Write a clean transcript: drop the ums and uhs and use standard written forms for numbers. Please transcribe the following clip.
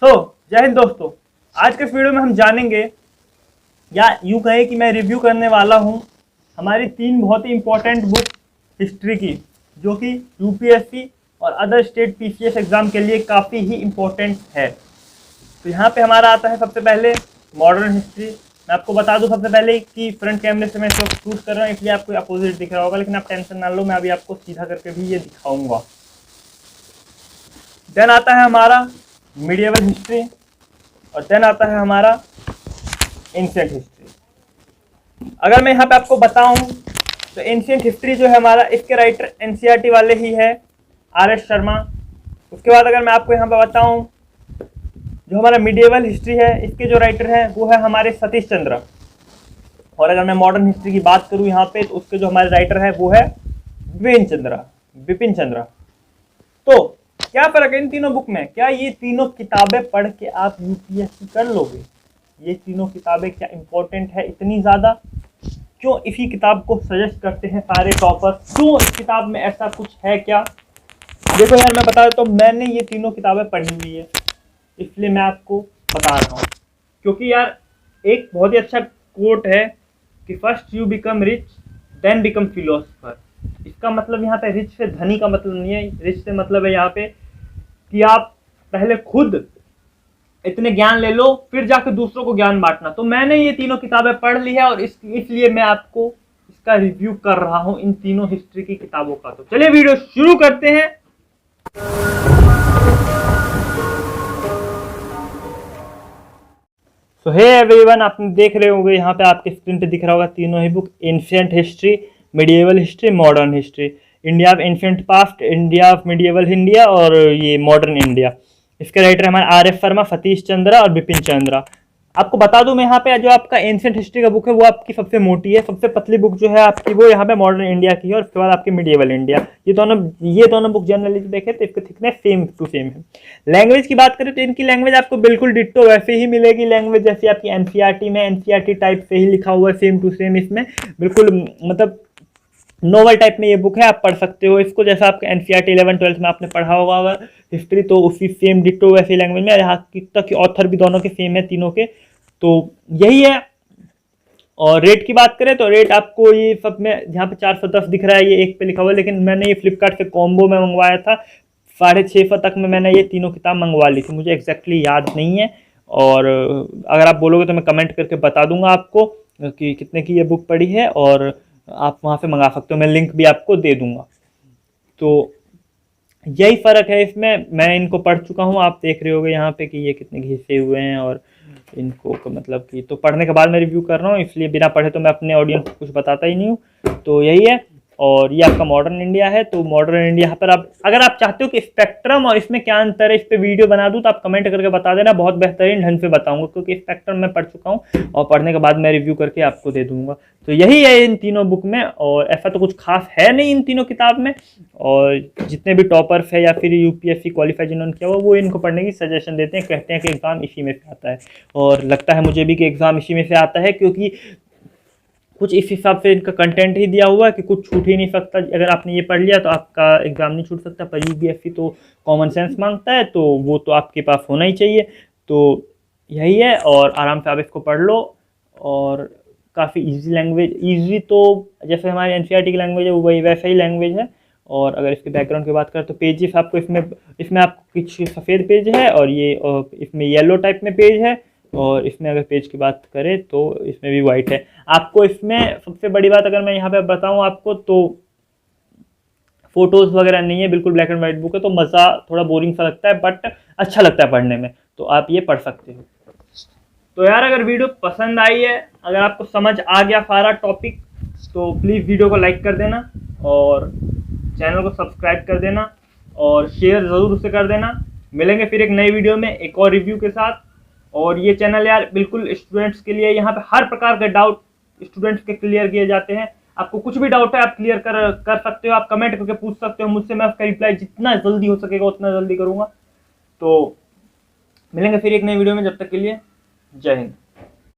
जय हिंद दोस्तों। आज के इस वीडियो में हम जानेंगे या यूँ कहे कि मैं रिव्यू करने वाला हूँ हमारी 3 बहुत ही इम्पोर्टेंट बुक हिस्ट्री की, जो कि यूपीएससी और अदर स्टेट पीसीएस एग्जाम के लिए काफ़ी ही इम्पोर्टेंट है। तो यहाँ पे हमारा आता है सबसे पहले मॉडर्न हिस्ट्री। मैं आपको बता दूं सबसे पहले कि फ्रंट कैमरे से मैं इस वक्त शूट कर रहा हूँ, इसलिए आपको अपोजिट दिख रहा होगा, लेकिन आप टेंशन ना लो, मैं अभी आपको सीधा करके भी ये दिखाऊंगा। देन आता है हमारा मीडिएवल हिस्ट्री और देन आता है हमारा एंशिएंट हिस्ट्री। अगर मैं यहाँ पे आपको बताऊं तो एंशिएंट हिस्ट्री जो है हमारा, इसके राइटर एनसीईआरटी वाले ही है, आर.एस. शर्मा। उसके बाद अगर मैं आपको यहाँ पे बताऊं जो हमारा मीडिएवल हिस्ट्री है, इसके जो राइटर हैं वो है हमारे सतीश चंद्र। और अगर मैं मॉडर्न हिस्ट्री की बात करूं यहाँ पे, तो उसके जो हमारे राइटर है वो है बिपिन चंद्र। तो क्या फर्क है इन तीनों बुक में? क्या ये तीनों किताबें पढ़ के आप यूपीएससी कर लोगे? ये तीनों किताबें क्या इंपॉर्टेंट है इतनी ज़्यादा? क्यों इसी किताब को सजेस्ट करते हैं सारे टॉपर? क्यों इस किताब में ऐसा कुछ है क्या? देखो यार, मैं बता देता हूँ, मैंने ये तीनों किताबें पढ़ी हुई है, इसलिए मैं आपको बता रहा हूँ। क्योंकि यार एक बहुत ही अच्छा कोट है कि first you become rich then become philosopher. इसका मतलब यहाँ पे रिच से धनी का मतलब नहीं है, रिच से मतलब है यहाँ पे कि आप पहले खुद इतने ज्ञान ले लो, फिर जाकर दूसरों को ज्ञान बांटना। तो मैंने ये तीनों किताबें पढ़ ली है और इसलिए मैं आपको इसका रिव्यू कर रहा हूँ, इन तीनों हिस्ट्री की किताबों का। तो चलिए वीडियो शुरू करते हैं। तो हे एवरीवन, आप देख रहे होंगे यहाँ पे आपके स्क्रीन पे दिख रहा होगा तीनों ही book, ancient history, medieval history, modern history. India of ancient past, India of medieval India और ये मॉडर्न इंडिया। इसके राइटर हमारे आर.एस. शर्मा, सतीश चंद्र और बिपिन चंद्र। आपको बता दूं मैं यहाँ पे जो आपका एंशिएंट हिस्ट्री का बुक है वो आपकी सबसे मोटी है, सबसे पतली बुक जो है आपकी वो यहाँ पे मॉडर्न इंडिया की है, और उसके बाद आपकी मिडिएवल इंडिया। ये दोनों बुक जनरली देखें तो इसका थिकनेस सेम टू सेम है। लैंग्वेज की बात करें तो इनकी लैंग्वेज आपको बिल्कुल डिट्टो वैसे ही मिलेगी लैंग्वेज जैसी आपकी एनसीईआरटी में, एनसीईआरटी टाइप से ही लिखा हुआ है, सेम टू सेम। इसमें बिल्कुल मतलब नोवेल टाइप में ये बुक है, आप पढ़ सकते हो इसको, जैसा आपका एनसीईआरटी 11-12 में आपने पढ़ा होगा हिस्ट्री, तो उसी सेम डिट्टो वैसी लैंग्वेज में। यहाँ तक ऑथर भी दोनों के सेम है, तीनों के। तो यही है। और रेट की बात करें तो रेट आपको ये सब में यहाँ पे 410 दिख रहा है, ये एक पे लिखा हुआ है, लेकिन मैंने ये फ्लिपकार्ट से कॉम्बो में मंगवाया था, 650 तक में मैंने ये तीनों किताब मंगवा ली थी, मुझे एग्जैक्टली याद नहीं है। और अगर आप बोलोगे तो मैं कमेंट करके बता दूंगा आपको कि कितने की ये बुक पड़ी है, और आप वहाँ से मंगा सकते हो, मैं लिंक भी आपको दे दूंगा। तो यही फ़र्क है इसमें। मैं इनको पढ़ चुका हूँ, आप देख रहे होगे यहाँ पे कि ये कितने घिसे हुए हैं, और इनको मतलब कि तो पढ़ने के बाद मैं रिव्यू कर रहा हूँ, इसलिए बिना पढ़े तो मैं अपने ऑडियंस को कुछ बताता ही नहीं हूँ। तो यही है। और ये आपका मॉडर्न इंडिया है। तो मॉडर्न इंडिया पर आप अगर आप चाहते हो कि स्पेक्ट्रम और इसमें क्या अंतर है, इस पर वीडियो बना दूँ तो आप कमेंट करके बता देना, बहुत बेहतरीन ढंग से बताऊंगा, क्योंकि स्पेक्ट्रम मैं पढ़ चुका हूँ और पढ़ने के बाद मैं रिव्यू करके आपको दे दूंगा। तो यही है इन तीनों बुक में, और ऐसा तो कुछ खास है नहीं इन तीनों किताब में। और जितने भी टॉपर्स है या फिर यूपीएससी क्वालिफाई जिन्होंने किया हुआ, वो इनको पढ़ने की सजेशन देते हैं, कहते हैं कि एग्जाम इसी में से आता है। और लगता है मुझे भी कि एग्जाम इसी में से आता है, क्योंकि कुछ इस हिसाब से इनका कंटेंट ही दिया हुआ है कि कुछ छूट ही नहीं सकता। अगर आपने ये पढ़ लिया तो आपका एग्जाम नहीं छूट सकता, पर यूपीएससी तो कॉमन सेंस मांगता है, तो वो तो आपके पास होना ही चाहिए। तो यही है, और आराम से आप इसको पढ़ लो। और काफ़ी इजी लैंग्वेज, इजी तो जैसे हमारे एनसीईआरटी की लैंग्वेज है वही वैसा ही लैंग्वेज है। और अगर इसके बैकग्राउंड की बात करें तो पेजेस आपको इसमें आपको कुछ सफ़ेद पेज है, और ये इसमें येलो टाइप में पेज है, और इसमें अगर पेज की बात करें तो इसमें भी वाइट है। आपको इसमें सबसे बड़ी बात अगर मैं यहाँ पे बताऊँ आपको, तो फोटोज़ वगैरह नहीं है, बिल्कुल ब्लैक एंड वाइट बुक है, तो मज़ा थोड़ा बोरिंग सा लगता है, बट अच्छा लगता है पढ़ने में, तो आप ये पढ़ सकते हो। तो यार अगर वीडियो पसंद आई है, अगर आपको समझ आ गया सारा टॉपिक, तो प्लीज़ वीडियो को लाइक कर देना और चैनल को सब्सक्राइब कर देना, और शेयर ज़रूर उसे कर देना। मिलेंगे फिर एक नई वीडियो में एक और रिव्यू के साथ। और ये चैनल यार बिल्कुल स्टूडेंट्स के लिए, यहाँ पे हर प्रकार के डाउट स्टूडेंट्स के क्लियर किए जाते हैं। आपको कुछ भी डाउट है आप क्लियर कर सकते हो, आप कमेंट करके पूछ सकते हो मुझसे, मैं उसका रिप्लाई जितना जल्दी हो सकेगा उतना जल्दी करूँगा। तो मिलेंगे फिर एक नई वीडियो में, जब तक के लिए जय हिंद।